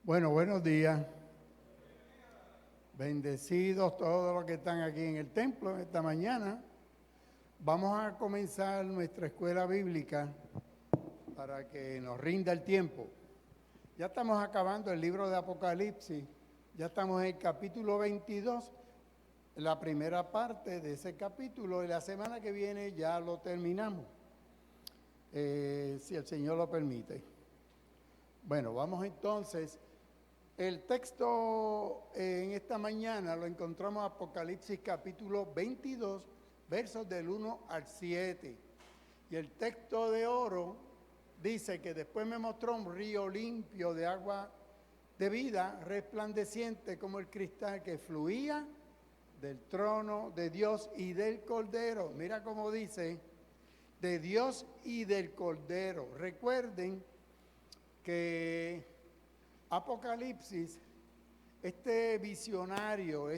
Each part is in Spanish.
Bueno, buenos días. Bendecidos todos los que están aquí en el templo esta mañana. Vamos a comenzar nuestra escuela bíblica para que nos rinda el tiempo. Ya estamos acabando el libro de Apocalipsis. Ya estamos en el capítulo 22, la primera parte de ese capítulo, y la semana que viene ya lo terminamos, si el Señor lo permite. Bueno, vamos entonces. El texto en esta mañana lo encontramos en Apocalipsis capítulo 22, versos del 1 al 7. Y el texto de oro dice que después me mostró un río limpio de agua de vida, resplandeciente como el cristal, que fluía del trono de Dios y del Cordero. Mira cómo dice, de Dios y del Cordero. Recuerden que Apocalipsis, este visionario,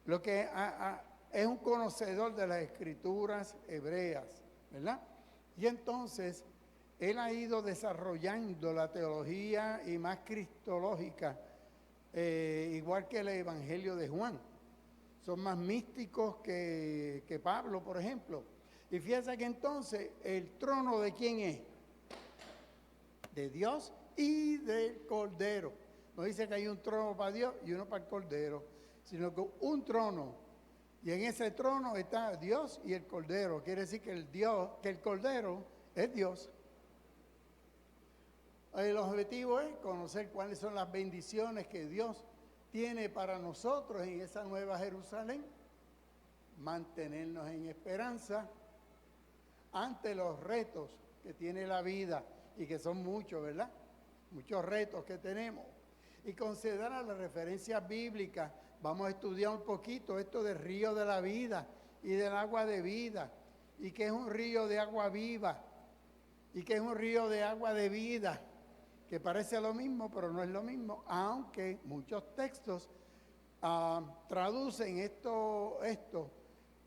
lo que es un conocedor de las escrituras hebreas, ¿verdad? Y entonces él ha ido desarrollando la teología y más cristológica, igual que el Evangelio de Juan. Son más místicos que Pablo, por ejemplo. Y fíjense que entonces, ¿el trono de quién es? De Dios y del Cordero. No dice que hay un trono para Dios y uno para el Cordero, sino que un trono. Y en ese trono está Dios y el Cordero. Quiere decir que el Cordero es Dios. El objetivo es conocer cuáles son las bendiciones que Dios tiene para nosotros en esa nueva Jerusalén. Mantenernos en esperanza ante los retos que tiene la vida, y que son muchos, ¿verdad? Muchos retos que tenemos. Y considerar las referencias bíblicas. Vamos a estudiar un poquito esto del río de la vida y del agua de vida. Y que es un río de agua viva. Y que es un río de agua de vida. Que parece lo mismo, pero no es lo mismo. Aunque muchos textos traducen esto.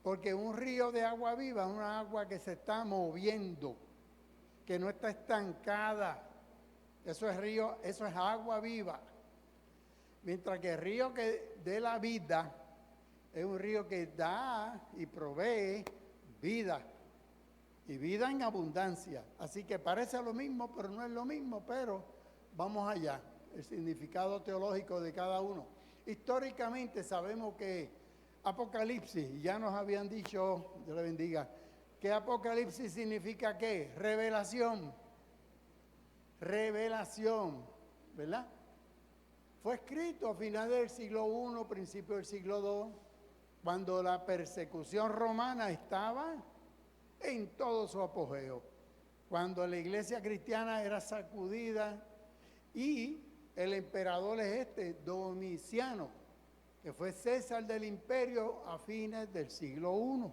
Porque un río de agua viva es una agua que se está moviendo, que no está estancada. Eso es agua viva. Mientras que el río de la vida es un río que da y provee vida. Y vida en abundancia. Así que parece lo mismo, pero no es lo mismo. Pero vamos allá. El significado teológico de cada uno. Históricamente sabemos que Apocalipsis, ya nos habían dicho, Dios le bendiga, que Apocalipsis significa ¿qué? Revelación. Revelación, ¿verdad? Fue escrito a finales del siglo I, principio del siglo II, cuando la persecución romana estaba en todo su apogeo, cuando la iglesia cristiana era sacudida y el emperador es Domiciano, que fue César del imperio a fines del siglo I.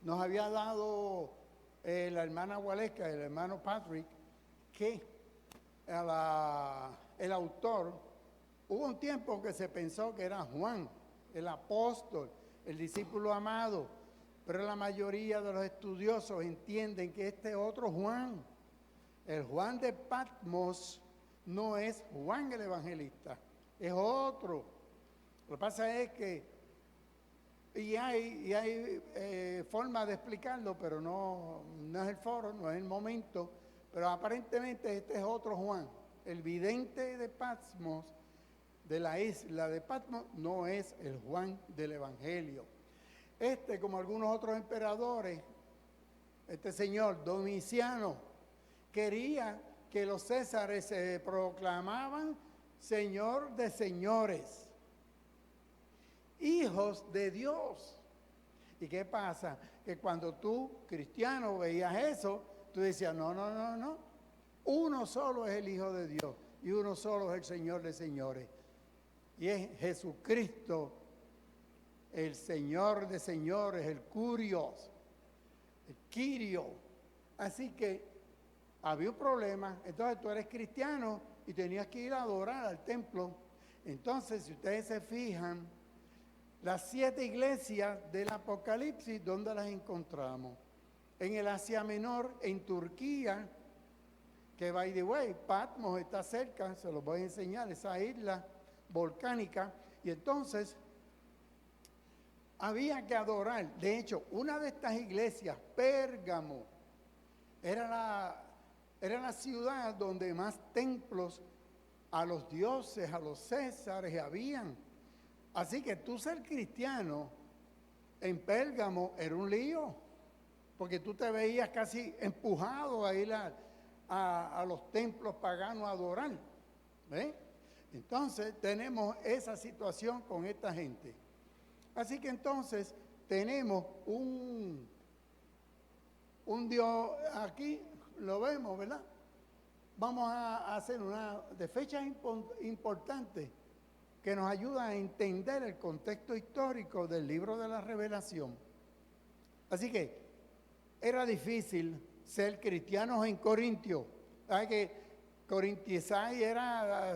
Nos había dado la hermana Waleska, el hermano Patrick, que el autor, hubo un tiempo que se pensó que era Juan, el apóstol, el discípulo amado, pero la mayoría de los estudiosos entienden que este otro Juan, el Juan de Patmos, no es Juan el evangelista, es otro. Lo que pasa es que hay forma de explicarlo, pero no es el foro, no es el momento. Pero aparentemente este es otro Juan. El vidente de Patmos, de la isla de Patmos, no es el Juan del Evangelio. Como algunos otros emperadores, este señor Domiciano quería que los césares se proclamaban Señor de señores, hijos de Dios. ¿Y qué pasa? Que cuando tú, cristiano, veías eso, tú decías, no. Uno solo es el Hijo de Dios y uno solo es el Señor de señores. Y es Jesucristo, el Señor de señores, el Curios, el Quirio. Así que había un problema. Entonces tú eres cristiano y tenías que ir a adorar al templo. Entonces, si ustedes se fijan, las 7 iglesias del Apocalipsis, ¿dónde las encontramos? En el Asia Menor, en Turquía, que by the way, Patmos está cerca, se los voy a enseñar, esa isla volcánica, y entonces había que adorar. De hecho, una de estas iglesias, Pérgamo, era la ciudad donde más templos a los dioses, a los césares habían. Así que tú ser cristiano en Pérgamo era un lío, porque tú te veías casi empujado a ir a los templos paganos a adorar. ¿Ves? Entonces tenemos esa situación con esta gente. Así que entonces tenemos un Dios aquí, lo vemos, ¿verdad? Vamos a hacer una de fechas importantes que nos ayuda a entender el contexto histórico del libro de la Revelación. Así que era difícil ser cristianos en Corintio. ¿Sabes que Corintizai era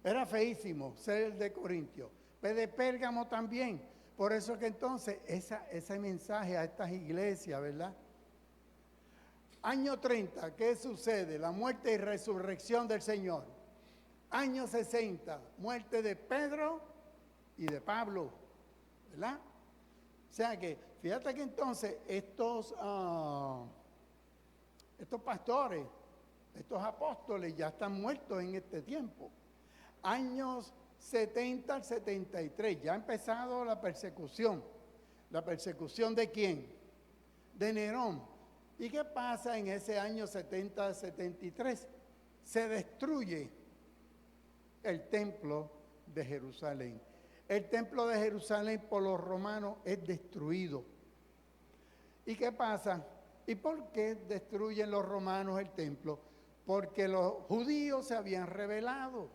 era feísimo ser de Corintio? Pero de Pérgamo también. Por eso que entonces ese mensaje a estas iglesias, ¿verdad? Año 30, ¿qué sucede? La muerte y resurrección del Señor. Año 60, muerte de Pedro y de Pablo, ¿verdad? O sea que, fíjate que entonces estos pastores, estos apóstoles ya están muertos en este tiempo. Años 70 al 73, ya ha empezado la persecución. ¿La persecución de quién? De Nerón. ¿Y qué pasa en ese año 70 al 73? Se destruye el templo de Jerusalén. El templo de Jerusalén por los romanos es destruido. ¿Y qué pasa? ¿Y por qué destruyen los romanos el templo? Porque los judíos se habían rebelado.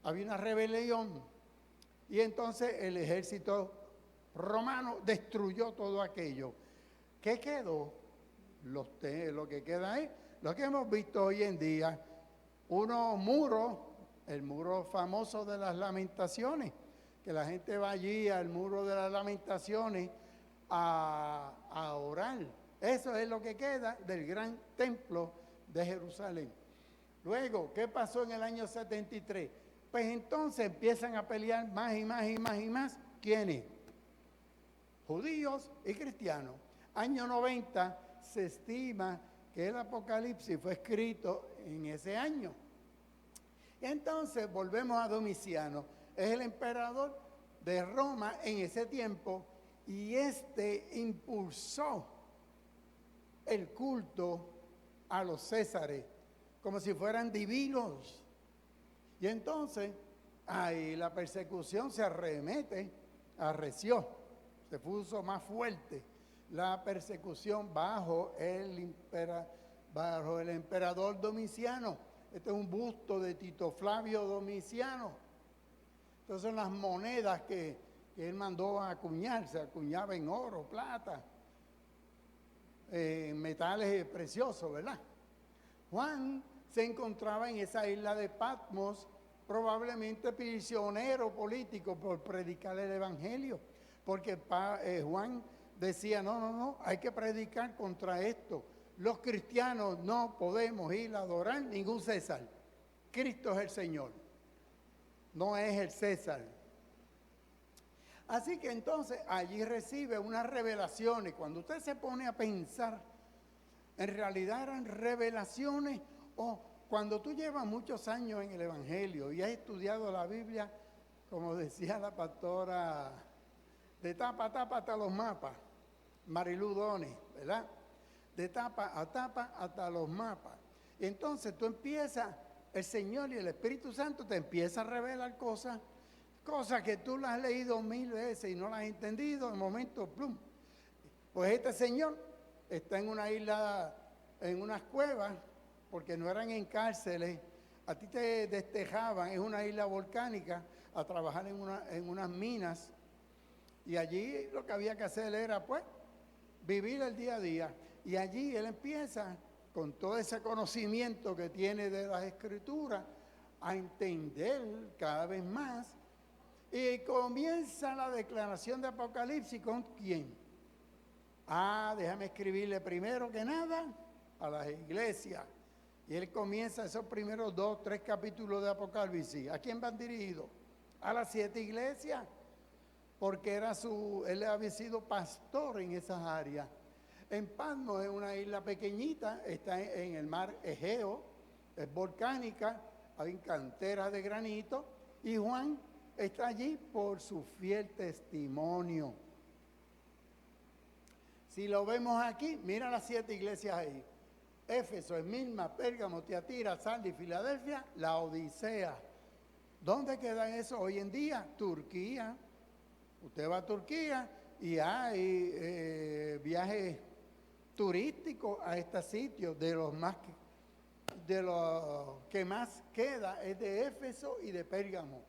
Había una rebelión. Y entonces el ejército romano destruyó todo aquello. ¿Qué quedó? Lo que queda es lo que hemos visto hoy en día. Unos muros, el muro famoso de las Lamentaciones, que la gente va allí al muro de las Lamentaciones a orar. Eso es lo que queda del gran templo de Jerusalén. Luego, ¿qué pasó en el año 73? Pues entonces empiezan a pelear más y más y más y más. ¿Quiénes? Judíos y cristianos. Año 90 se estima que el Apocalipsis fue escrito en ese año. Entonces volvemos a Domiciano. Es el emperador de Roma en ese tiempo y impulsó el culto a los césares como si fueran divinos. Y entonces ahí la persecución se arreció, se puso más fuerte la persecución bajo el emperador Domiciano. Este es un busto de Tito Flavio Domiciano. Estas son las monedas que él mandó a acuñar. Se acuñaba en oro, plata, metales preciosos, ¿verdad? Juan se encontraba en esa isla de Patmos, probablemente prisionero político por predicar el evangelio, porque Juan decía, no, hay que predicar contra esto. Los cristianos no podemos ir a adorar ningún César. Cristo es el Señor, no es el César. Así que entonces allí recibe unas revelaciones. Cuando usted se pone a pensar, en realidad eran revelaciones o cuando tú llevas muchos años en el Evangelio y has estudiado la Biblia, como decía la pastora, de tapa a tapa hasta los mapas, Marilú Dones, ¿verdad? De tapa hasta los mapas. Entonces tú empiezas, el Señor y el Espíritu Santo te empiezan a revelar cosas que tú las has leído 1000 veces y no las has entendido, de momento, plum. Pues este Señor está en una isla, en unas cuevas, porque no eran en cárceles, a ti te destejaban, es una isla volcánica, a trabajar en unas minas, y allí lo que había que hacer era, pues, vivir el día a día. Y allí él empieza, con todo ese conocimiento que tiene de las Escrituras, a entender cada vez más, y comienza la declaración de Apocalipsis, ¿con quién? Déjame escribirle primero que nada, a las iglesias. Y él comienza esos primeros 2, 3 capítulos de Apocalipsis. ¿A quién van dirigidos? A las 7 iglesias, porque él había sido pastor en esas áreas. En Patmos es una isla pequeñita, está en el mar Egeo, es volcánica, hay canteras de granito, y Juan está allí por su fiel testimonio. Si lo vemos aquí, mira las 7 iglesias ahí. Éfeso, Esmirna, Pérgamo, Tiatira, Sardis, Filadelfia, la Odisea. ¿Dónde queda eso hoy en día? Turquía. Usted va a Turquía y hay viajes turísticos a este sitio. De los que más queda es de Éfeso y de Pérgamo.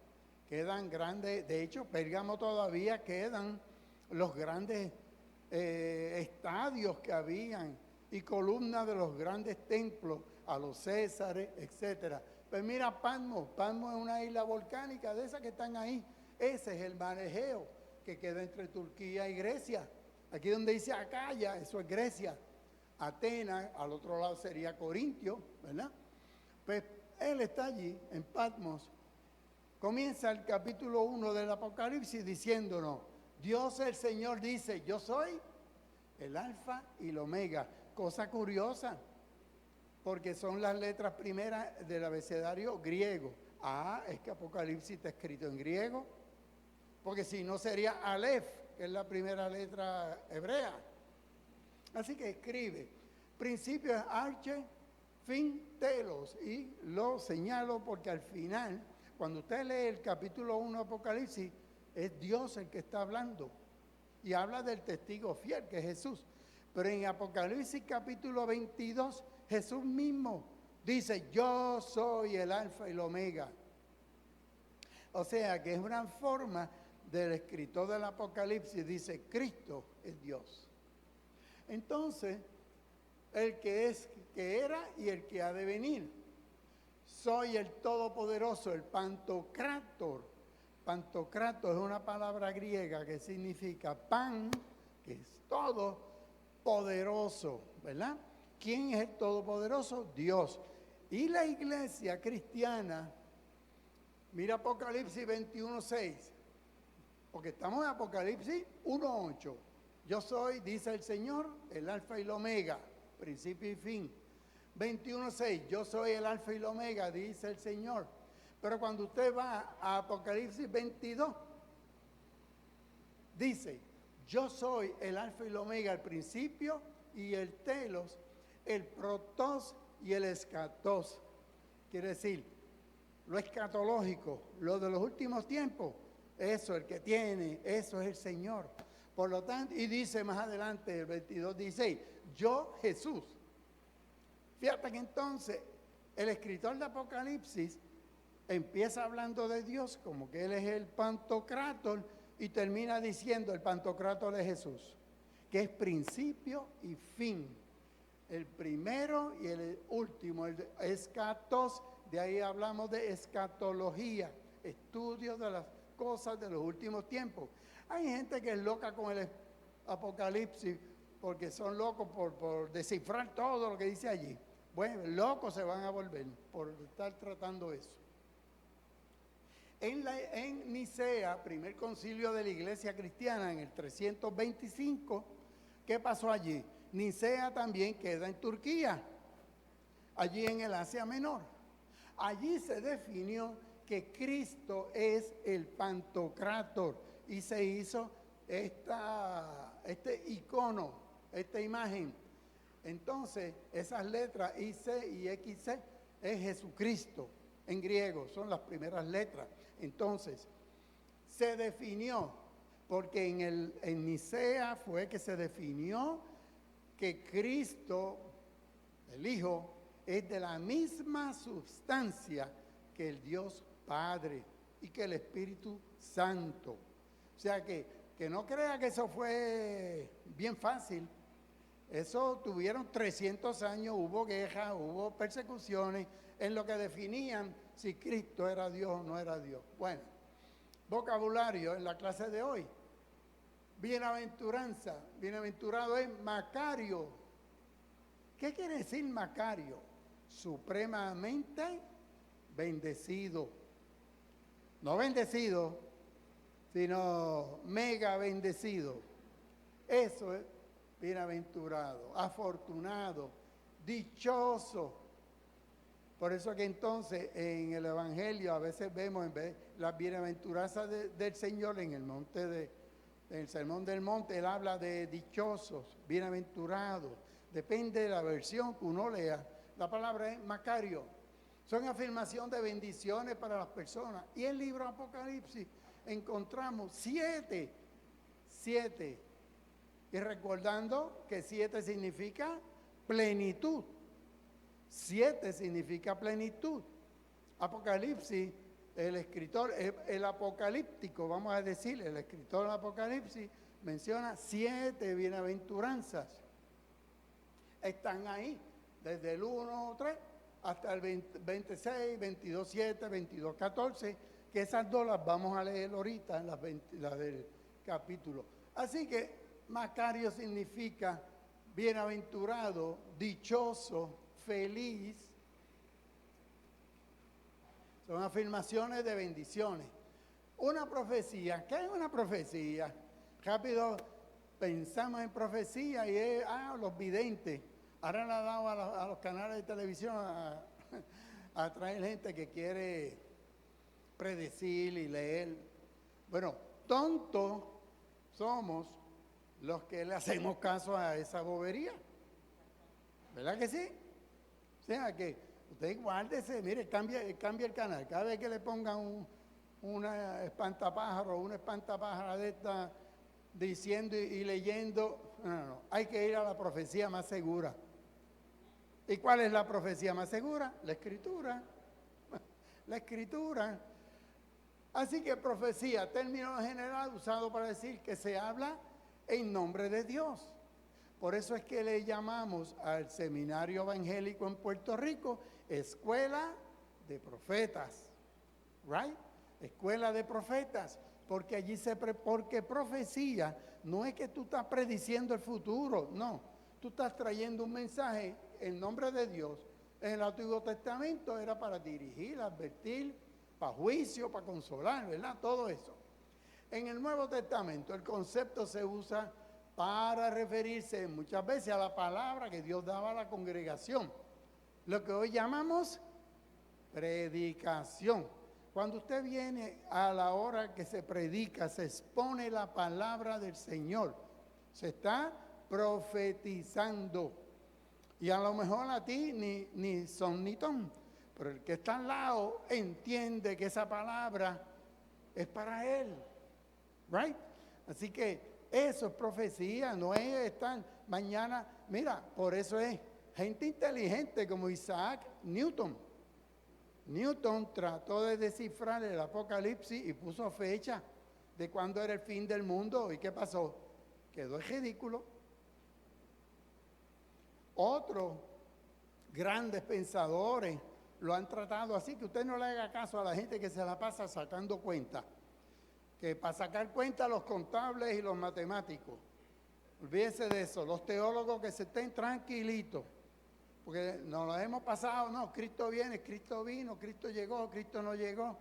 Quedan grandes, de hecho, Pérgamo todavía quedan los grandes estadios que habían y columnas de los grandes templos a los Césares, etcétera. Pues mira, Patmos es una isla volcánica de esas que están ahí. Ese es el mar Egeo que queda entre Turquía y Grecia. Aquí donde dice Acaya, eso es Grecia. Atenas, al otro lado sería Corintio, ¿verdad? Pues él está allí, en Patmos. Comienza el capítulo 1 del Apocalipsis diciéndonos, Dios el Señor dice, yo soy el alfa y el omega. Cosa curiosa, porque son las letras primeras del abecedario griego. Es que Apocalipsis está escrito en griego, porque si no sería Aleph, que es la primera letra hebrea. Así que escribe, principio es arche, fin telos, y lo señalo porque al final, cuando usted lee el capítulo 1 de Apocalipsis, es Dios el que está hablando, y habla del testigo fiel, que es Jesús. Pero en Apocalipsis capítulo 22, Jesús mismo dice, yo soy el alfa y el omega. O sea, que es una forma del escritor del Apocalipsis, dice, Cristo es Dios. Entonces, el que es, que era y el que ha de venir. Soy el Todopoderoso, el Pantocrátor. Pantocrátor es una palabra griega que significa pan, que es todo, poderoso, ¿verdad? ¿Quién es el Todopoderoso? Dios. Y la iglesia cristiana, mira Apocalipsis 21:6, porque estamos en Apocalipsis 1:8. Yo soy, dice el Señor, el alfa y el omega, principio y fin. 21:6, yo soy el alfa y el omega, dice el Señor. Pero cuando usted va a Apocalipsis 22, dice, yo soy el alfa y el omega, el principio y el telos, el protos y el escatos. Quiere decir, lo escatológico, lo de los últimos tiempos, eso, el que tiene, eso es el Señor. Por lo tanto, y dice más adelante, el 22:16, yo Jesús. Fíjate que entonces el escritor de Apocalipsis empieza hablando de Dios como que Él es el Pantocrátor y termina diciendo el Pantocrátor de Jesús, que es principio y fin, el primero y el último, el escatos, de ahí hablamos de escatología, estudio de las cosas de los últimos tiempos. Hay gente que es loca con el Apocalipsis porque son locos por descifrar todo lo que dice allí. Bueno, locos se van a volver por estar tratando eso. En Nicea, primer concilio de la iglesia cristiana, en el 325, ¿qué pasó allí? Nicea también queda en Turquía, allí en el Asia Menor. Allí se definió que Cristo es el Pantocrátor y se hizo este icono, esta imagen. Entonces, esas letras IC y XC es Jesucristo en griego, son las primeras letras. Entonces, se definió, porque en Nicea fue que se definió que Cristo, el Hijo, es de la misma sustancia que el Dios Padre y que el Espíritu Santo. O sea que no crea que eso fue bien fácil. Eso tuvieron 300 años, hubo guerra, hubo persecuciones en lo que definían si Cristo era Dios o no era Dios. Bueno, vocabulario en la clase de hoy. Bienaventuranza, bienaventurado es Macario. ¿Qué quiere decir Macario? Supremamente bendecido. No bendecido, sino mega bendecido. Eso es bienaventurado, afortunado, dichoso. Por eso que entonces en el Evangelio a veces vemos en vez las bienaventuranzas del Señor en en el Sermón del Monte, Él habla de dichosos, bienaventurados. Depende de la versión que uno lea. La palabra es Macario. Son afirmación de bendiciones para las personas. Y en el libro Apocalipsis encontramos siete. Y recordando que 7 significa plenitud. 7 significa plenitud. Apocalipsis, el escritor, el apocalíptico, vamos a decir, el escritor del Apocalipsis menciona 7 bienaventuranzas. Están ahí, desde el 1:3 hasta el 26, 22:7, 22:14, que esas 2 las vamos a leer ahorita, las del capítulo. Así que Macario significa bienaventurado, dichoso, feliz. Son afirmaciones de bendiciones. Una profecía. ¿Qué es una profecía? Rápido pensamos en profecía y es, los videntes. Ahora le ha dado a los canales de televisión a traer gente que quiere predecir y leer. Bueno, tontos somos los que le hacemos caso a esa bobería. ¿Verdad que sí? O sea que usted guárdese, mire, cambia el canal. Cada vez que le pongan una espantapájaro, una espantapájara de esta diciendo y leyendo, no. Hay que ir a la profecía más segura. ¿Y cuál es la profecía más segura? La Escritura. La Escritura. Así que profecía, término general usado para decir que se habla en nombre de Dios. Por eso es que le llamamos al seminario evangélico en Puerto Rico Escuela de Profetas. ¿Right? Escuela de Profetas. Porque allí porque profecía no es que tú estás prediciendo el futuro, no. Tú estás trayendo un mensaje en nombre de Dios. En el Antiguo Testamento era para dirigir, advertir, para juicio, para consolar, ¿verdad? Todo eso. En el Nuevo Testamento el concepto se usa para referirse muchas veces a la palabra que Dios daba a la congregación. Lo que hoy llamamos predicación. Cuando usted viene a la hora que se predica, se expone la palabra del Señor. Se está profetizando. Y a lo mejor a ti ni son ni ton, pero el que está al lado entiende que esa palabra es para él. Right? Así que eso es profecía, no es estar mañana. Mira, por eso es gente inteligente como Isaac Newton. Newton trató de descifrar el Apocalipsis y puso fecha de cuándo era el fin del mundo. ¿Y qué pasó? Quedó en ridículo. Otros grandes pensadores lo han tratado así, que usted no le haga caso a la gente que se la pasa sacando cuentas. Que para sacar cuentas los contables y los matemáticos. Olvídese de eso. Los teólogos que se estén tranquilitos. Porque nos lo hemos pasado, no, Cristo viene, Cristo vino, Cristo llegó, Cristo no llegó.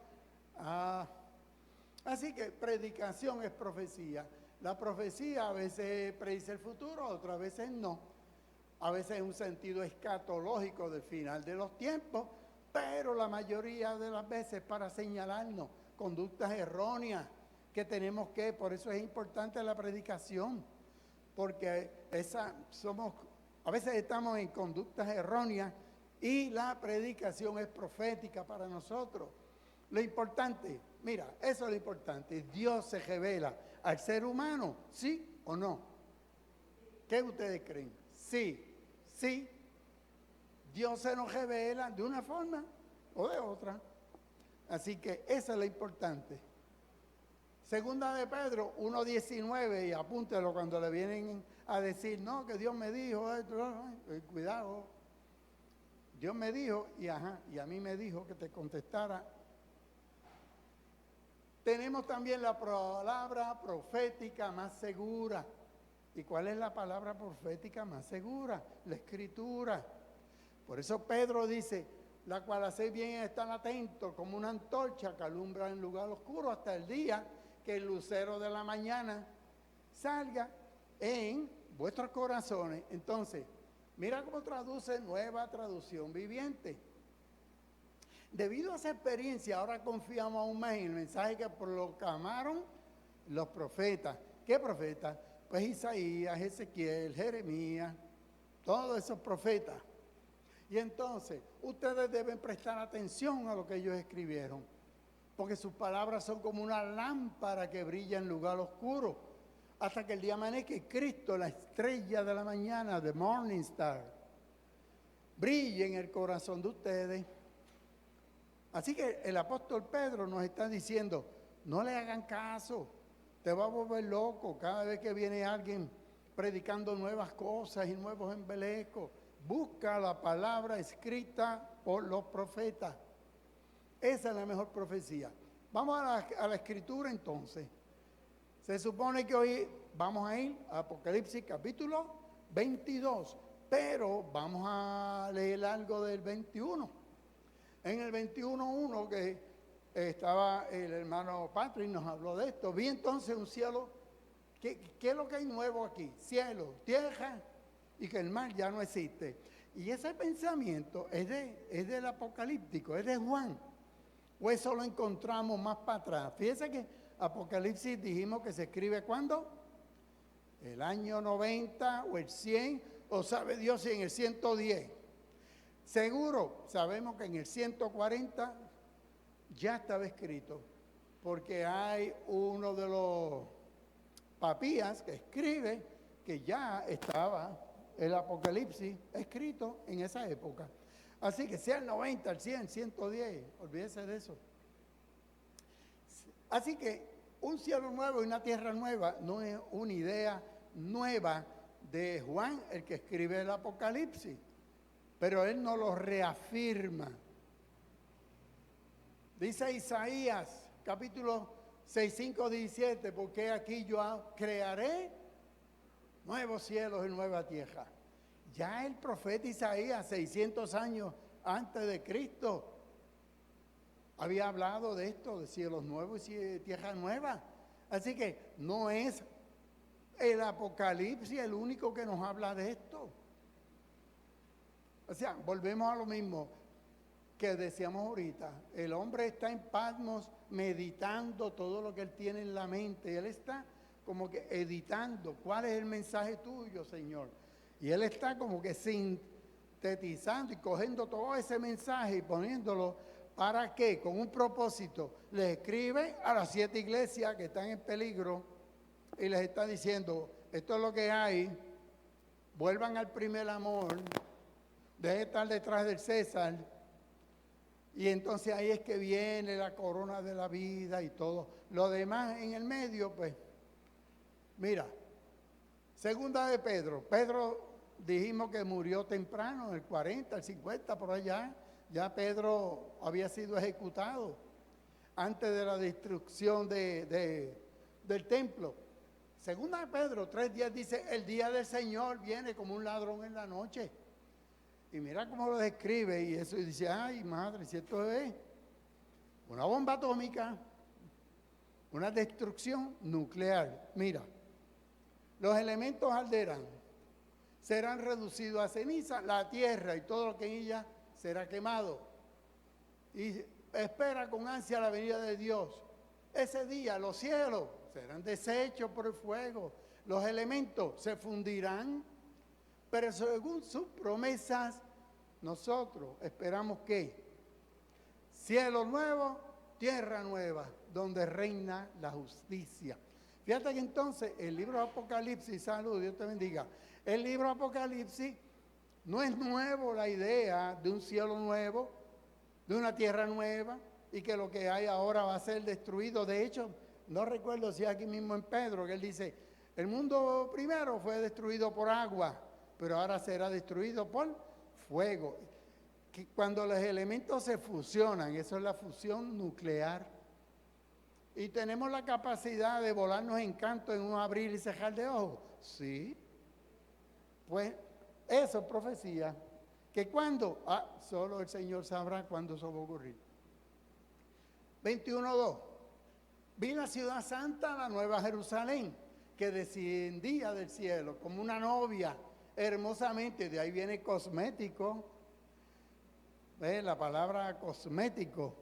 Así que predicación es profecía. La profecía a veces predice el futuro, otras veces no. A veces en un sentido escatológico del final de los tiempos, pero la mayoría de las veces para señalarnos conductas erróneas que tenemos que, por eso es importante la predicación, porque a veces estamos en conductas erróneas y la predicación es profética para nosotros. Lo importante, mira, eso es lo importante, Dios se revela al ser humano, ¿sí o no? ¿Qué ustedes creen? Sí, Dios se nos revela de una forma o de otra. Así que eso es lo importante. Segunda de Pedro 1:19, y apúntelo cuando le vienen a decir, no, que Dios me dijo esto, cuidado. Dios me dijo, y a mí me dijo que te contestara. Tenemos también la palabra profética más segura. ¿Y cuál es la palabra profética más segura? La Escritura. Por eso Pedro dice, la cual hacéis bien en estar atentos como una antorcha que alumbra en lugar oscuro hasta el día que el lucero de la mañana salga en vuestros corazones. Entonces, mira cómo traduce Nueva Traducción Viviente. Debido a esa experiencia, ahora confiamos aún más en el mensaje que proclamaron los profetas. ¿Qué profetas? Pues Isaías, Ezequiel, Jeremías, todos esos profetas. Y entonces, ustedes deben prestar atención a lo que ellos escribieron, porque sus palabras son como una lámpara que brilla en lugar oscuro, hasta que el día amanezca y Cristo, la estrella de la mañana, the morning star, brille en el corazón de ustedes. Así que el apóstol Pedro nos está diciendo, no le hagan caso, te va a volver loco cada vez que viene alguien predicando nuevas cosas y nuevos embelecos. Busca la palabra escrita por los profetas. Esa es la mejor profecía. Vamos a la escritura entonces. Se supone que hoy vamos a ir a Apocalipsis capítulo 22, pero vamos a leer algo del 21. En el 21:1 que estaba el hermano Patrick, nos habló de esto. Vi entonces un cielo. ¿Qué es lo que hay nuevo aquí? Cielo, tierra y que el mar ya no existe. Y ese pensamiento es del apocalíptico, es de Juan. O eso lo encontramos más para atrás. Fíjense que Apocalipsis dijimos que se escribe ¿cuándo? El año 90 o el 100, o sabe Dios si en el 110. Seguro, sabemos que en el 140 ya estaba escrito, porque hay uno de los papías que escribe que ya estaba el Apocalipsis escrito en esa época. Así que sea el 90, el 100, 110, olvídese de eso. Así que un cielo nuevo y una tierra nueva no es una idea nueva de Juan, el que escribe el Apocalipsis, pero él no lo reafirma. Dice Isaías, capítulo 6, 5, 17, porque aquí yo crearé nuevos cielos y nueva tierra. Ya el profeta Isaías, 600 años antes de Cristo, había hablado de esto, de cielos nuevos y tierra nueva. Así que no es el Apocalipsis el único que nos habla de esto. O sea, volvemos a lo mismo que decíamos ahorita. El hombre está en Patmos meditando todo lo que él tiene en la mente. Él está como que editando. ¿Cuál es el mensaje tuyo, Señor? Y él está como que sintetizando y cogiendo todo ese mensaje y poniéndolo. ¿Para qué? Con un propósito. Les escribe a las 7 iglesias que están en peligro y les está diciendo, esto es lo que hay, vuelvan al primer amor, dejen de estar detrás del César. Y entonces ahí es que viene la corona de la vida y todo. Lo demás en el medio, pues, mira, segunda de Pedro. Pedro dijimos que murió temprano, el 40, el 50, por allá. Ya Pedro había sido ejecutado antes de la destrucción del templo. Segunda de Pedro 3:10 dice, el día del Señor viene como un ladrón en la noche. Y mira cómo lo describe y eso, y dice, ay madre, si esto es una bomba atómica, una destrucción nuclear. Mira, los elementos arderán, serán reducidos a ceniza, la tierra y todo lo que en ella será quemado. Y espera con ansia la venida de Dios. Ese día los cielos serán deshechos por el fuego, los elementos se fundirán, pero según sus promesas, nosotros esperamos que cielo nuevo, tierra nueva, donde reina la justicia. Fíjate que entonces el libro de Apocalipsis, salud, Dios te bendiga, el libro de Apocalipsis no es nuevo la idea de un cielo nuevo, de una tierra nueva, y que lo que hay ahora va a ser destruido. De hecho, no recuerdo si aquí mismo en Pedro, que él dice, el mundo primero fue destruido por agua, pero ahora será destruido por fuego. Que cuando los elementos se fusionan, eso es la fusión nuclear. ¿Y tenemos la capacidad de volarnos en canto en un abrir y cerrar de ojos? Sí. Pues eso es profecía. ¿Que cuándo? Solo el Señor sabrá cuándo eso va a ocurrir. 21:2. Vi la ciudad santa, la nueva Jerusalén, que descendía del cielo como una novia, hermosamente. De ahí viene cosmético. ¿Ves? La palabra cosmético.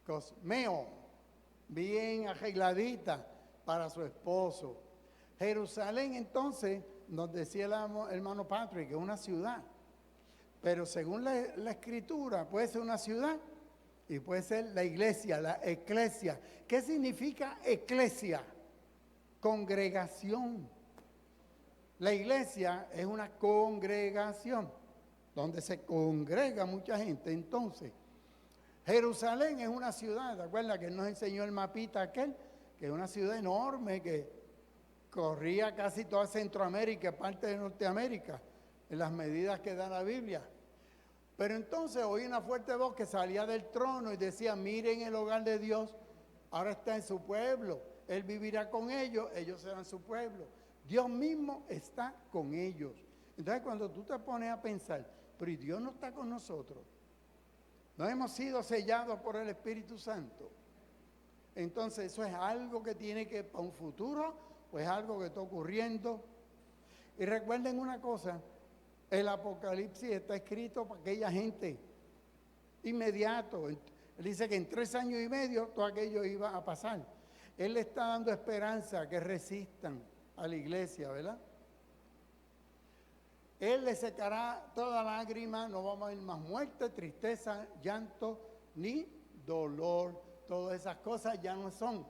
Cosmeo. Bien arregladita para su esposo. Jerusalén, entonces, nos decía el hermano Patrick, que es una ciudad. Pero según la escritura, puede ser una ciudad y puede ser la iglesia, la eclesia. ¿Qué significa eclesia? Congregación. La iglesia es una congregación donde se congrega mucha gente. Entonces, Jerusalén es una ciudad, ¿te acuerdas que nos enseñó el mapita aquel? Que es una ciudad enorme que corría casi toda Centroamérica, parte de Norteamérica, en las medidas que da la Biblia. Pero entonces oí una fuerte voz que salía del trono y decía, miren el hogar de Dios, ahora está en su pueblo, Él vivirá con ellos, ellos serán su pueblo. Dios mismo está con ellos. Entonces cuando tú te pones a pensar, pero ¿y Dios no está con nosotros? ¿No hemos sido sellados por el Espíritu Santo? Entonces eso es algo que tiene que, para un futuro, pues algo que está ocurriendo. Y recuerden una cosa, el Apocalipsis está escrito para aquella gente inmediato. Él dice que en 3 años y medio todo aquello iba a pasar. Él le está dando esperanza que resistan a la iglesia, ¿verdad? Él le secará toda lágrima, no vamos a ver más muerte, tristeza, llanto, ni dolor. Todas esas cosas ya no son.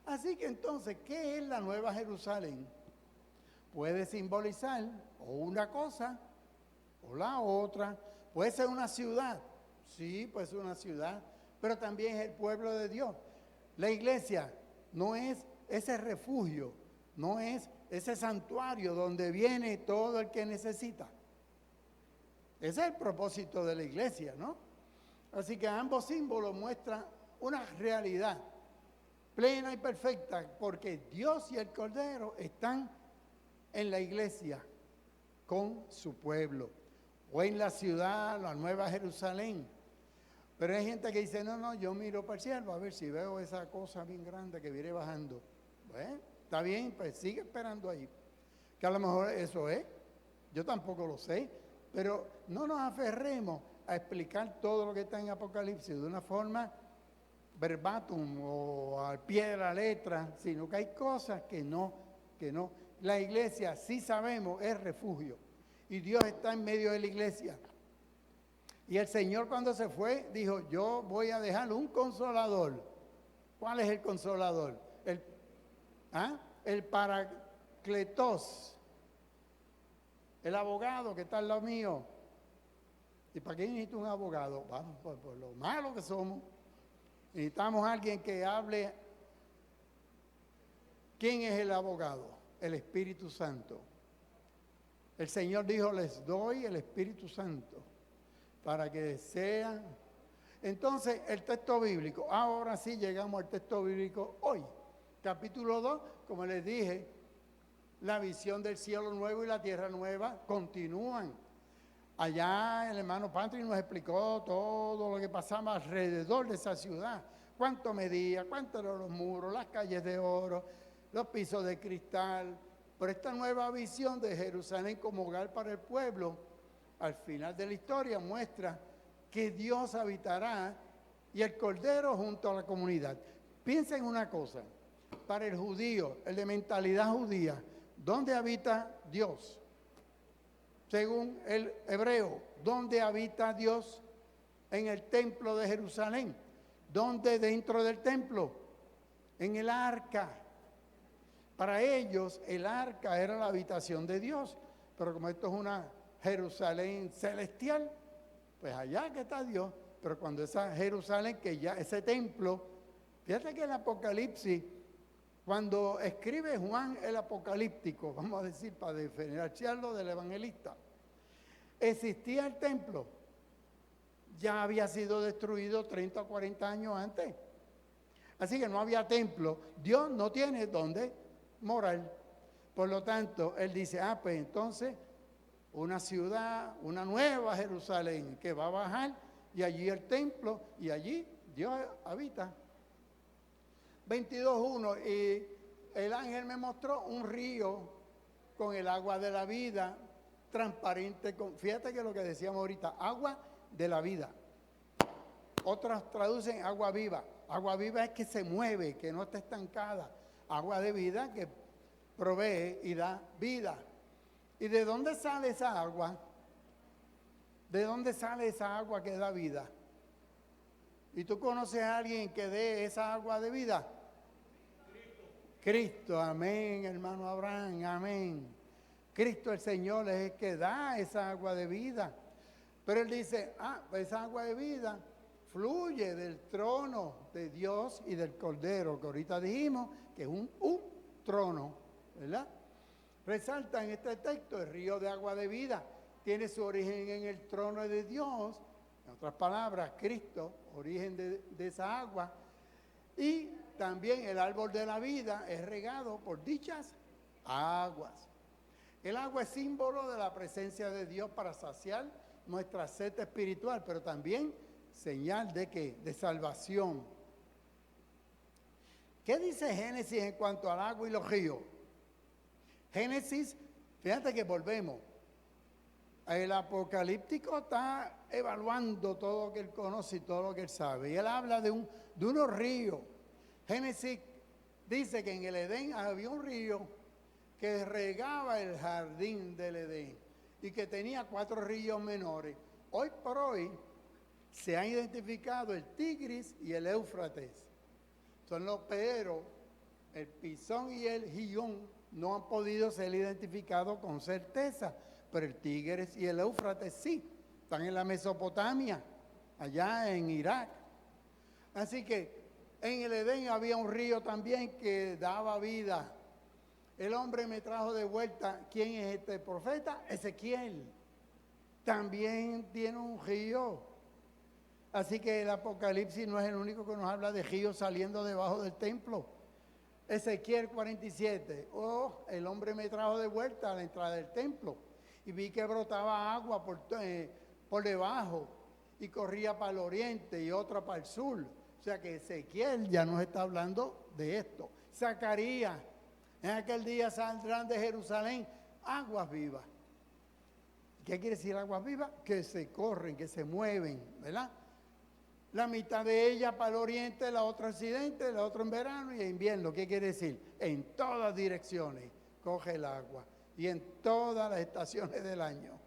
Así que entonces, ¿qué es la Nueva Jerusalén? Puede simbolizar o una cosa o la otra. Puede ser una ciudad, sí, puede ser una ciudad, pero también es el pueblo de Dios. La iglesia no es ese refugio, no es ese santuario donde viene todo el que necesita. Ese es el propósito de la iglesia, ¿no? Así que ambos símbolos muestran una realidad plena y perfecta, porque Dios y el Cordero están en la iglesia con su pueblo, o en la ciudad, la Nueva Jerusalén. Pero hay gente que dice, no, yo miro para el cielo a ver si veo esa cosa bien grande que viene bajando. Bueno, está bien, pues sigue esperando ahí. Que a lo mejor eso es, yo tampoco lo sé, pero no nos aferremos a explicar todo lo que está en Apocalipsis de una forma verbatim o al pie de la letra, sino que hay cosas que no. La iglesia, sí sabemos, es refugio. Y Dios está en medio de la iglesia. Y el Señor cuando se fue, dijo, yo voy a dejar un consolador. ¿Cuál es el consolador? El Paracletos. El abogado que está al lado mío. ¿Y para qué necesito un abogado? Vamos, por lo malo que somos. Necesitamos a alguien que hable. ¿Quién es el abogado? El Espíritu Santo. El Señor dijo, les doy el Espíritu Santo para que sean. Entonces, el texto bíblico, ahora sí llegamos al texto bíblico hoy. Capítulo 2, como les dije, la visión del cielo nuevo y la tierra nueva continúan. Allá el hermano Patrick nos explicó todo lo que pasaba alrededor de esa ciudad. Cuánto medía, cuántos eran los muros, las calles de oro, los pisos de cristal. Pero esta nueva visión de Jerusalén como hogar para el pueblo, al final de la historia muestra que Dios habitará y el Cordero junto a la comunidad. Piensa en una cosa, para el judío, el de mentalidad judía, ¿dónde habita Dios? Según el hebreo, ¿dónde habita Dios? En el templo de Jerusalén. ¿Dónde dentro del templo? En el arca. Para ellos el arca era la habitación de Dios, pero como esto es una Jerusalén celestial, pues allá que está Dios. Pero cuando esa Jerusalén, que ya ese templo, fíjate que el Apocalipsis, cuando escribe Juan el Apocalíptico, vamos a decir para diferenciarlo del evangelista, existía el templo, ya había sido destruido 30 o 40 años antes. Así que no había templo. Dios no tiene dónde morar. Por lo tanto, él dice, pues entonces una ciudad, una nueva Jerusalén que va a bajar y allí el templo y allí Dios habita. 22:1, y el ángel me mostró un río con el agua de la vida, transparente. Fíjate que lo que decíamos ahorita, agua de la vida. Otras traducen agua viva. Agua viva es que se mueve, que no está estancada. Agua de vida que provee y da vida. ¿Y de dónde sale esa agua? ¿De dónde sale esa agua que da vida? ¿Y tú conoces a alguien que dé esa agua de vida? Cristo, amén, hermano Abraham, amén. Cristo el Señor es el que da esa agua de vida. Pero él dice, pues esa agua de vida fluye del trono de Dios y del Cordero, que ahorita dijimos que es un trono, ¿verdad? Resalta en este texto el río de agua de vida, tiene su origen en el trono de Dios, en otras palabras, Cristo, origen de esa agua, y también el árbol de la vida es regado por dichas aguas. El agua es símbolo de la presencia de Dios para saciar nuestra sed espiritual, pero también señal de ¿qué? De salvación. ¿Qué dice Génesis en cuanto al agua y los ríos? Génesis, fíjate que volvemos. El apocalíptico está evaluando todo lo que él conoce y todo lo que él sabe. Y él habla de unos ríos. Génesis dice que en el Edén había un río que regaba el jardín del Edén y que tenía 4 ríos menores. Hoy por hoy se han identificado el Tigris y el Éufrates. Pero el Pisón y el Gihón no han podido ser identificados con certeza, pero el Tigris y el Éufrates sí, están en la Mesopotamia, allá en Irak. Así que en el Edén había un río también que daba vida. El hombre me trajo de vuelta, ¿quién es este profeta? Ezequiel. También tiene un río. Así que el Apocalipsis no es el único que nos habla de ríos saliendo debajo del templo. Ezequiel 47, el hombre me trajo de vuelta a la entrada del templo y vi que brotaba agua por debajo y corría para el oriente y otra para el sur. O sea que Ezequiel ya nos está hablando de esto. Zacarías, en aquel día saldrán de Jerusalén aguas vivas. ¿Qué quiere decir aguas vivas? Que se corren, que se mueven, ¿verdad? La mitad de ella para el oriente, la otra occidente, la otra en verano y en invierno. ¿Qué quiere decir? En todas direcciones coge el agua y en todas las estaciones del año.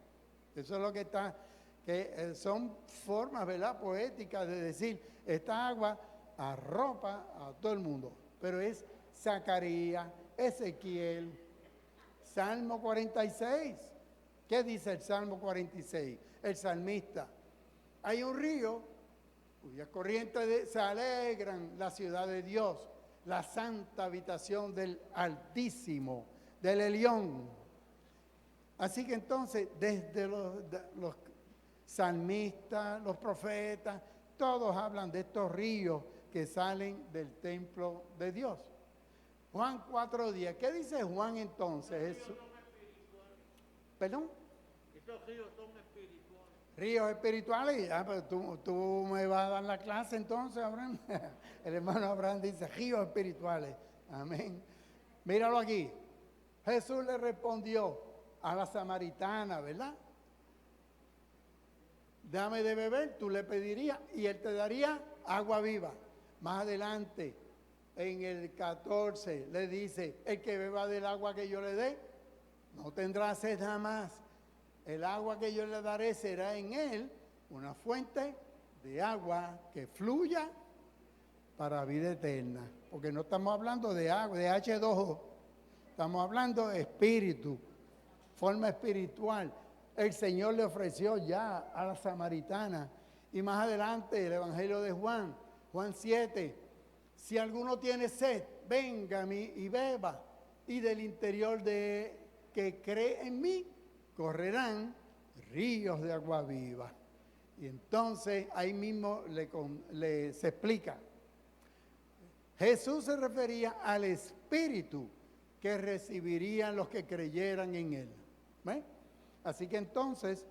Eso es lo que está, que son formas, ¿verdad?, poéticas de decir, esta agua arropa a todo el mundo. Pero es Zacarías, Ezequiel, Salmo 46. ¿Qué dice el Salmo 46? El salmista. Hay un río cuyas corrientes se alegran la ciudad de Dios, la santa habitación del Altísimo, del Elión. Así que entonces, desde los salmistas, los profetas, todos hablan de estos ríos que salen del templo de Dios. Juan 4:10. ¿Qué dice Juan entonces? Eso. ¿Perdón? Estos ríos son espirituales. Ríos espirituales, pero tú me vas a dar la clase entonces, Abraham. El hermano Abraham dice, ríos espirituales. Amén. Míralo aquí. Jesús le respondió a la samaritana, ¿verdad? Dame de beber, tú le pedirías y él te daría agua viva. Más adelante, en el 14, le dice, el que beba del agua que yo le dé, no tendrá sed jamás. El agua que yo le daré será en él una fuente de agua que fluya para vida eterna. Porque no estamos hablando de agua, de H2O. Estamos hablando de espíritu, forma espiritual. El Señor le ofreció ya a la samaritana. Y más adelante el Evangelio de Juan, Juan 7. Si alguno tiene sed, venga a mí y beba. Y del interior de que cree en mí, correrán ríos de agua viva. Y entonces ahí mismo se explica. Jesús se refería al Espíritu que recibirían los que creyeran en Él. ¿Ven? Así que entonces,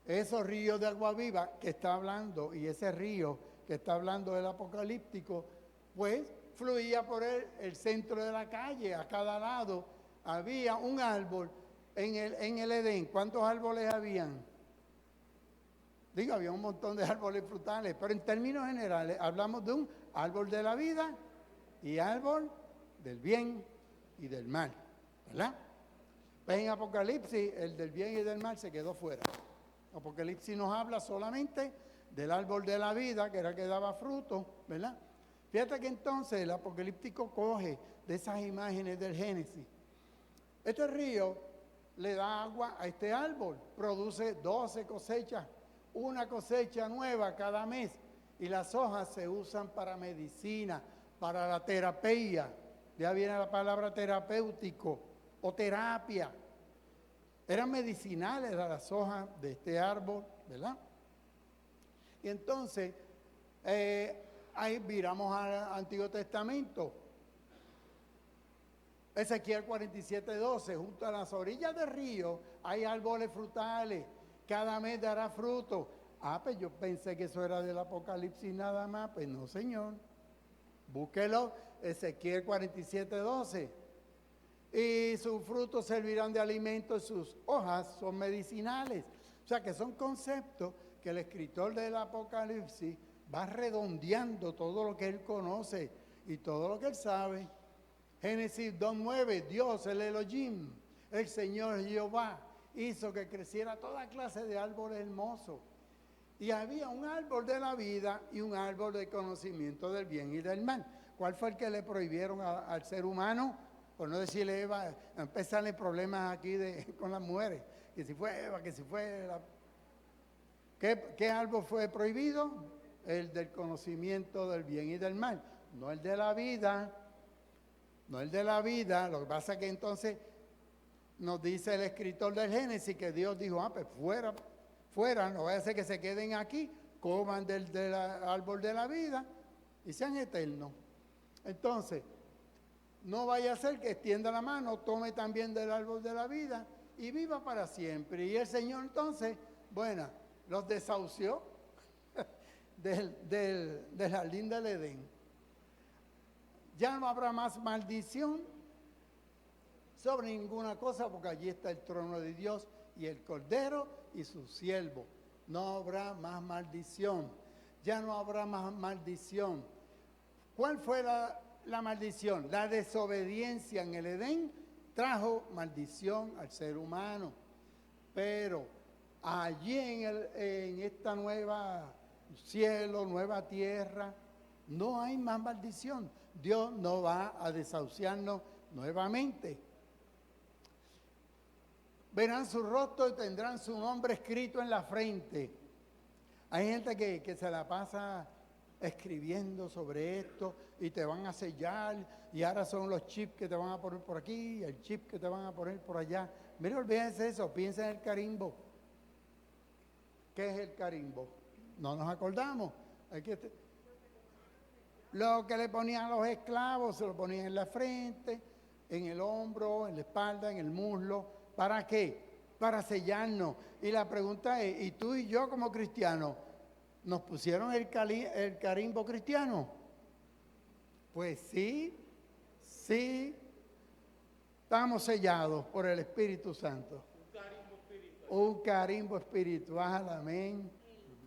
esos ríos de agua viva que está hablando, y ese río que está hablando del apocalíptico, pues fluía por el centro de la calle, a cada lado había un árbol en el Edén. ¿Cuántos árboles habían? Digo, había un montón de árboles frutales, pero en términos generales hablamos de un árbol de la vida y árbol del bien y del mal, ¿verdad? Pues en Apocalipsis el del bien y del mal se quedó fuera. Apocalipsis nos habla solamente del árbol de la vida, que era el que daba fruto, ¿verdad? Fíjate que entonces el apocalíptico coge de esas imágenes del Génesis. Este río le da agua a este árbol, produce 12 cosechas, una cosecha nueva cada mes, y las hojas se usan para medicina, para la terapia. Ya viene la palabra terapéutico o terapia. Eran medicinales las hojas de este árbol, ¿verdad? Y entonces, ahí viramos al Antiguo Testamento. Ezequiel 47:12, junto a las orillas del río hay árboles frutales, cada mes dará fruto. Pues yo pensé que eso era del Apocalipsis nada más, pues no, señor. Búsquelo, Ezequiel 47:12. Y sus frutos servirán de alimento y sus hojas son medicinales. O sea que son conceptos que el escritor del Apocalipsis va redondeando todo lo que él conoce y todo lo que él sabe. Génesis 2:9, Dios, el Elohim, el Señor Jehová, hizo que creciera toda clase de árboles hermosos. Y había un árbol de la vida y un árbol de conocimiento del bien y del mal. ¿Cuál fue el que le prohibieron al ser humano? Por no decirle Eva, a empezarle problemas aquí con las mujeres. Que si fue Eva, que si fue... ¿Qué árbol fue prohibido? El del conocimiento del bien y del mal. No el de la vida. No el de la vida. Lo que pasa es que entonces nos dice el escritor del Génesis que Dios dijo, pues fuera, no vaya a ser que se queden aquí, coman del árbol de la vida y sean eternos. Entonces, no vaya a ser que extienda la mano, tome también del árbol de la vida y viva para siempre. Y el Señor entonces, bueno, los desahució del jardín del Edén. Ya no habrá más maldición sobre ninguna cosa, porque allí está el trono de Dios y el Cordero y su siervo. No habrá más maldición. Ya no habrá más maldición. ¿Cuál fue la maldición? La desobediencia en el Edén trajo maldición al ser humano. Pero allí en esta nueva cielo, nueva tierra, no hay más maldición. Dios no va a desahuciarnos nuevamente. Verán su rostro y tendrán su nombre escrito en la frente. Hay gente que se la pasa escribiendo sobre esto y te van a sellar y ahora son los chips que te van a poner por aquí y el chip que te van a poner por allá. Mira, olvídense eso, piensa en el carimbo. ¿Qué es el carimbo? No nos acordamos. Lo que le ponían a los esclavos, se lo ponían en la frente, en el hombro, en la espalda, en el muslo. ¿Para qué? Para sellarnos. Y la pregunta es, ¿y tú y yo como cristianos, nos pusieron el carimbo cristiano? Pues sí, estamos sellados por el Espíritu Santo. Un carimbo espiritual, amén.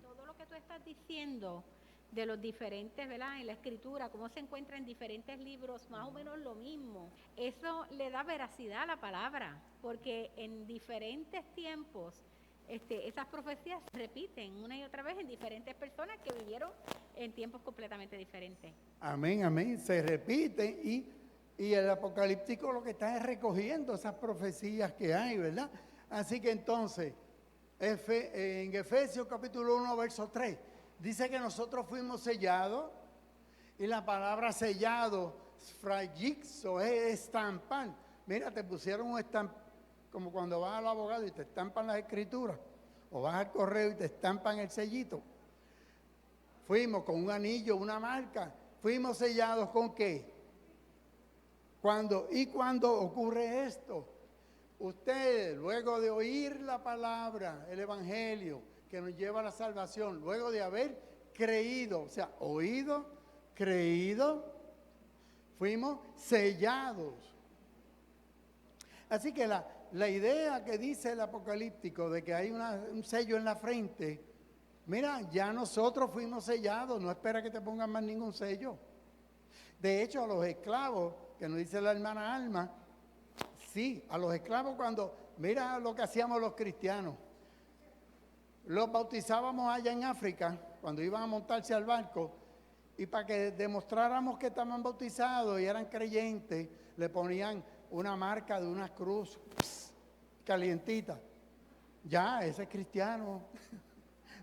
Todo lo que tú estás diciendo de los diferentes, ¿verdad? En la escritura, cómo se encuentra en diferentes libros, más o menos lo mismo. Eso le da veracidad a la palabra, porque en diferentes tiempos esas profecías se repiten una y otra vez en diferentes personas que vivieron en tiempos completamente diferentes. Amén, amén. Se repiten y el apocalíptico lo que está es recogiendo esas profecías que hay, ¿verdad? Así que entonces, en Efesios capítulo 1, verso 3, dice que nosotros fuimos sellados, y la palabra sellado, sfragixo, es estampar. Mira, te pusieron un estamp, como cuando vas al abogado y te estampan las escrituras, o vas al correo y te estampan el sellito. Fuimos con un anillo, una marca, Fuimos sellados ¿con qué? Cuando ocurre esto, usted, luego de oír la palabra, el evangelio, que nos lleva a la salvación, luego de haber creído, o sea, oído, creído, fuimos sellados. Así que la idea que dice el apocalíptico de que hay un sello en la frente, mira, ya nosotros fuimos sellados, no espera que te pongan más ningún sello. De hecho, a los esclavos, que nos dice la hermana Alma, sí, a los esclavos mira lo que hacíamos los cristianos. Los bautizábamos allá en África, cuando iban a montarse al barco, y para que demostráramos que estaban bautizados y eran creyentes, le ponían una marca de una cruz calientita. Ya, ese es cristiano.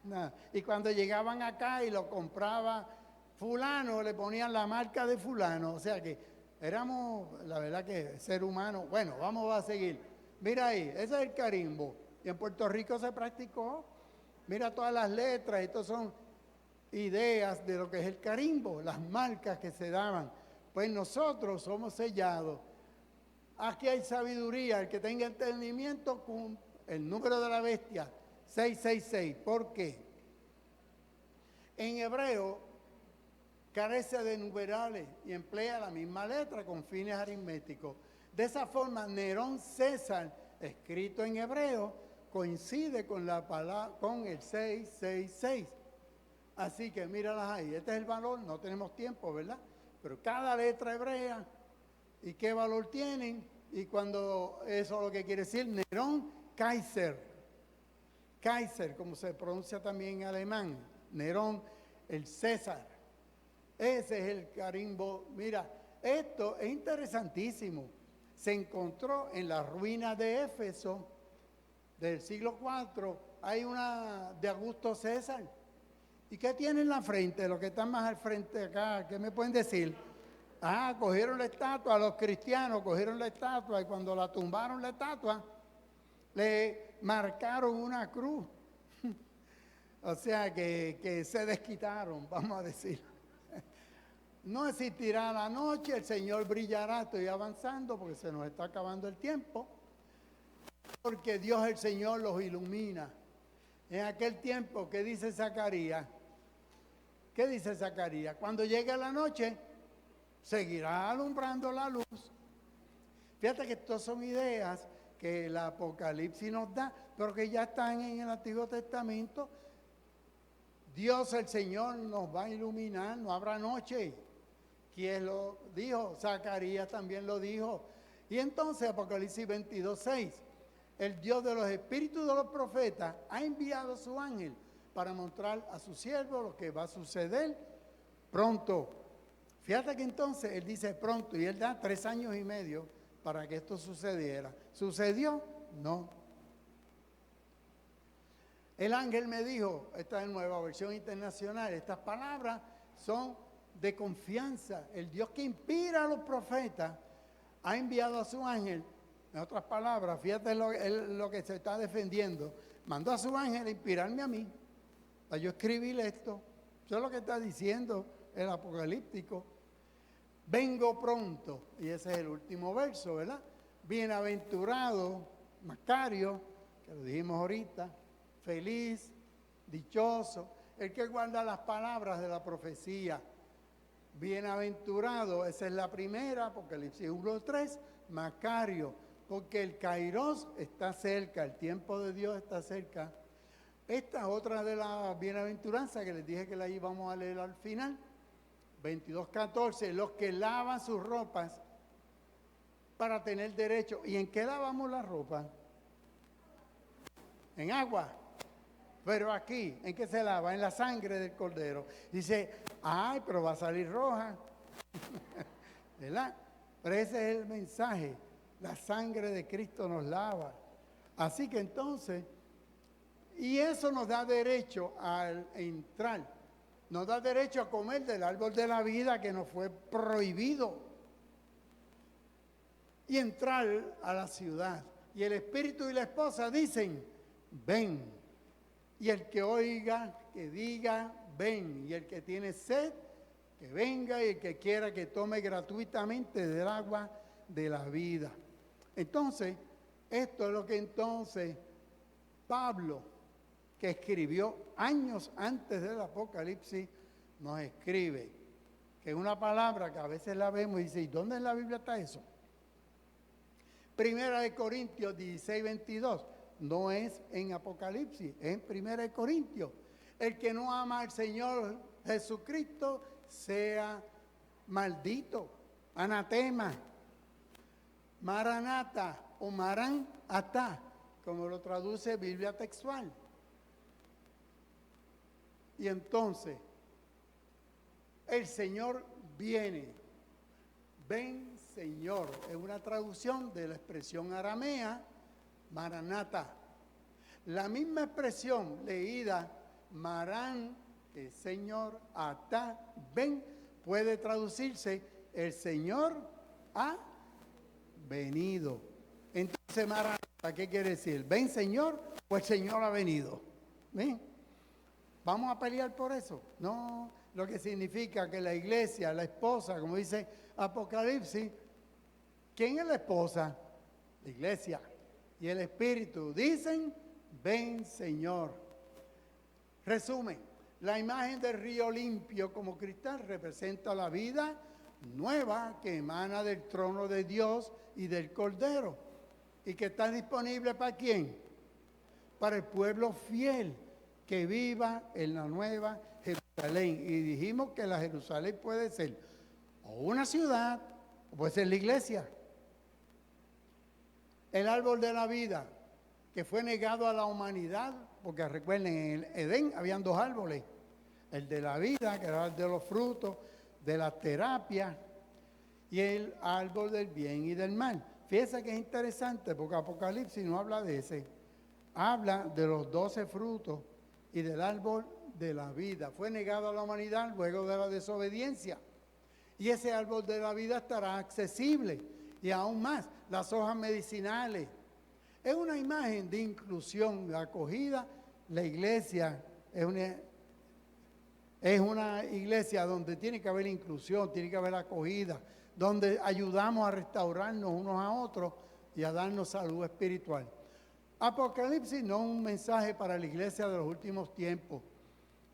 Nada. Y cuando llegaban acá y lo compraba fulano, le ponían la marca de fulano. O sea que éramos, la verdad que ser humano. Bueno, vamos a seguir. Mira ahí, ese es el carimbo. Y en Puerto Rico se practicó. Mira todas las letras, estos son ideas de lo que es el carimbo, las marcas que se daban. Pues nosotros somos sellados. Aquí hay sabiduría, el que tenga entendimiento con el número de la bestia, 666. ¿Por qué? En hebreo carece de numerales y emplea la misma letra con fines aritméticos. De esa forma, Nerón César, escrito en hebreo, coincide con la palabra, con el 666. Así que míralas ahí, este es el valor, no tenemos tiempo, ¿verdad? Pero cada letra hebrea, ¿y qué valor tienen? Y cuando eso es lo que quiere decir, Nerón Kaiser. Kaiser, como se pronuncia también en alemán. Nerón, el César. Ese es el carimbo. Mira, esto es interesantísimo. Se encontró en las ruinas de Éfeso del siglo IV. Hay una de Augusto César. ¿Y qué tiene en la frente? Los que están más al frente acá, ¿qué me pueden decir? Ah, cogieron la estatua, los cristianos cogieron la estatua y cuando la tumbaron la estatua, le marcaron una cruz. O sea que se desquitaron, vamos a decir. No existirá la noche, el Señor brillará, estoy avanzando porque se nos está acabando el tiempo. Porque Dios el Señor los ilumina. En aquel tiempo, ¿qué dice Zacarías? ¿Qué dice Zacarías? Cuando llegue la noche, seguirá alumbrando la luz. Fíjate que estas son ideas que el Apocalipsis nos da, pero que ya están en el Antiguo Testamento. Dios el Señor nos va a iluminar, no habrá noche. ¿Quién lo dijo? Zacarías también lo dijo. Y entonces Apocalipsis 22:6, el Dios de los espíritus de los profetas ha enviado a su ángel para mostrar a su siervo lo que va a suceder pronto. Fíjate que entonces él dice pronto y él da 3 años y medio para que esto sucediera. ¿Sucedió? No. El ángel me dijo, esta es la nueva versión internacional, estas palabras son de confianza. El Dios que inspira a los profetas ha enviado a su ángel. En otras palabras, fíjate lo que se está defendiendo. Mandó a su ángel a inspirarme a mí, para yo escribir esto. Eso es lo que está diciendo el apocalíptico. Vengo pronto. Y ese es el último verso, ¿verdad? Bienaventurado, Macario, que lo dijimos ahorita, feliz, dichoso, el que guarda las palabras de la profecía. Bienaventurado, esa es la primera, Apocalipsis 1:3, Macario, porque el Kairos está cerca, el tiempo de Dios está cerca. Esta otra de las bienaventuranzas que les dije que la íbamos a leer al final, 22:14, los que lavan sus ropas para tener derecho. ¿Y en qué lavamos la ropa? En agua. Pero aquí, ¿en qué se lava? En la sangre del cordero. Dice, ay, pero va a salir roja. ¿Verdad? Pero ese es el mensaje. La sangre de Cristo nos lava. Así que entonces, y eso nos da derecho a entrar. Nos da derecho a comer del árbol de la vida que nos fue prohibido. Y entrar a la ciudad. Y el espíritu y la esposa dicen, ven. Y el que oiga, que diga, ven. Y el que tiene sed, que venga y el que quiera que tome gratuitamente del agua de la vida. Entonces, esto es lo que entonces Pablo, que escribió años antes del Apocalipsis, nos escribe, que es una palabra que a veces la vemos y dice, ¿y dónde en la Biblia está eso? Primera de Corintios 16, 22, no es en Apocalipsis, es en Primera de Corintios. El que no ama al Señor Jesucristo sea maldito, anatema, maranata o marán atá, como lo traduce Biblia textual. Y entonces, el Señor viene. Ven, Señor. Es una traducción de la expresión aramea, maranata. La misma expresión leída, marán, que es Señor, atá, ven, puede traducirse, el Señor ha venido. Entonces, maranata, ¿qué quiere decir? ¿Ven, Señor? O el Señor ha venido. ¿Ven? ¿Vamos a pelear por eso? No, lo que significa que la iglesia, la esposa, como dice Apocalipsis, ¿quién es la esposa? La iglesia. Y el Espíritu dicen, ven Señor. Resumen, la imagen del río limpio como cristal representa la vida nueva que emana del trono de Dios y del Cordero. ¿Y que está disponible para quién? Para el pueblo fiel que viva en la nueva Jerusalén. Y dijimos que la Jerusalén puede ser o una ciudad o puede ser la iglesia. El árbol de la vida que fue negado a la humanidad, porque recuerden, en el Edén habían dos árboles, el de la vida, que era el de los frutos, de la terapia, y el árbol del bien y del mal. Fíjense que es interesante, porque Apocalipsis no habla de ese, habla de los 12 frutos y del árbol de la vida. Fue negado a la humanidad luego de la desobediencia. Y ese árbol de la vida estará accesible. Y aún más, las hojas medicinales. Es una imagen de inclusión, de acogida. La iglesia es una iglesia donde tiene que haber inclusión, tiene que haber acogida, donde ayudamos a restaurarnos unos a otros y a darnos salud espiritual. Apocalipsis no es un mensaje para la iglesia de los últimos tiempos,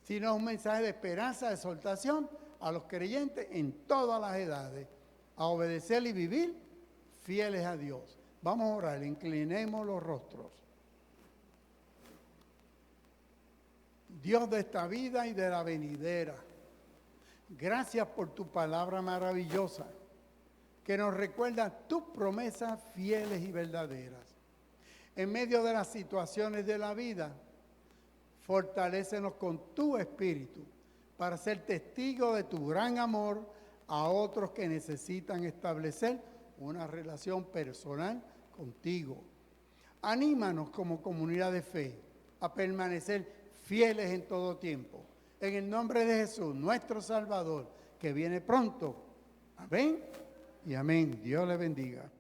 sino un mensaje de esperanza, de exhortación a los creyentes en todas las edades, a obedecer y vivir fieles a Dios. Vamos a orar, inclinemos los rostros. Dios de esta vida y de la venidera, gracias por tu palabra maravillosa, que nos recuerda tus promesas fieles y verdaderas. En medio de las situaciones de la vida, fortalécenos con tu espíritu para ser testigos de tu gran amor a otros que necesitan establecer una relación personal contigo. Anímanos como comunidad de fe a permanecer fieles en todo tiempo. En el nombre de Jesús, nuestro Salvador, que viene pronto. Amén y amén. Dios le bendiga.